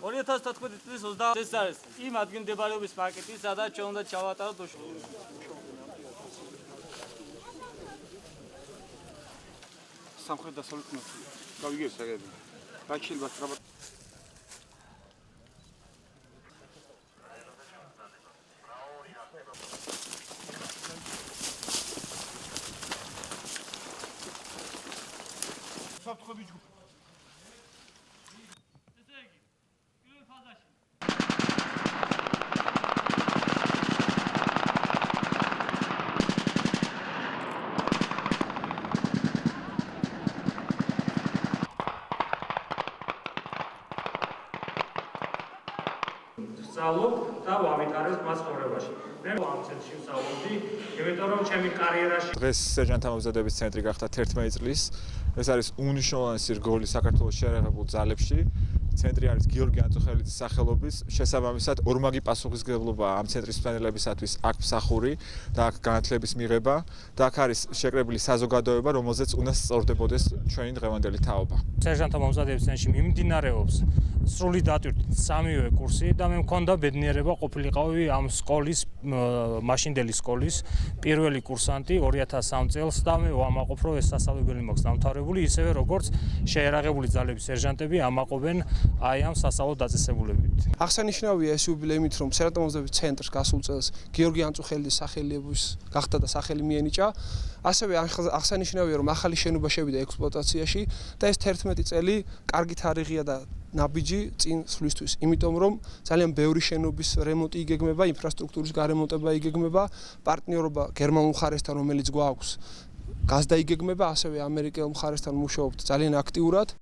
2014 წლის 20 ეს არის იმ ადგილმდებარეობის პაკეტი, სადაც ჩვენ უნდა ჩავატაროთ უშუალოდ. სამხრეთ დასავლეთ ნაწილი. გავიგეთ საგები. რაც შეიძლება სწრაფად საფრთხები ჯგუფი. ესე იგი, პირველ ფაზაში ვსწავლობ და ვავითარებ მას ცხოვრებაში. მე ამ ცენტრში ვსწავლობდი, იმიტომ რომ ჩემი კარიერაში დღეს სერჟანტთა მომზადების ცენტრი გახდა 11 წლის. ეს არის უნიშნულოვანესი რგოლი საქართველოს შეიარაღებულ ძალებში. ცენტრი არის გიორგი ანწუხელიძის სახელობის. შესაბამისად, ორმაგი პასუხისმგებლობაა ამ ცენტრის მსმენელებისათვის აქ მსახური და აქ განათლების მიღება და აქ არის შეკრებილი საზოგადოება, რომელზეც უნდა სწორდებოდეს ჩვენი დღევანდელი თაობა. სერჟანტთა მომზადების ცენტრში მიმდინარეობს სრული დატვირთვით სამივე კურსი და მე მქონდა ბედნიერება ყოფილიყავი ამ სკოლის მაშინდელი სკოლის პირველი კურსანტი 2003 წელს და მე ვამაყობ რომ ეს სასწავლებელი მაქვს დამთავრებული ისევე როგორც შეიარაღებული ძალების სერჟანტები ამაყობენ აი ამ სასწავლო დაწესებულებით. აღსანიშნავია ეს იუბილეიმით რომ სერჟანტთა მომზადების ცენტრს გასულ წელს გიორგი ანწუხელიძის სახელობის გახდა და სახელი მიენიჭა. ასევე აღსანიშნავია რომ ახალი შენობა შევიდა ექსპლუატაციაში და ეს 11 წელი კარგი თარიღია და ნაბიჯი წინ სვლისთვის, იმიტომ რომ ძალიან ბევრი შენობის რემონტი იგეგმება, ინფრასტრუქტურის გარემონტება იგეგმება, პარტნიორობა გერმანულ მხარესთან, რომელიც გვაქვს, გაზდა იგეგმება, ასევე ამერიკელ მხარესთან მუშაობთ ძალიან აქტიურად.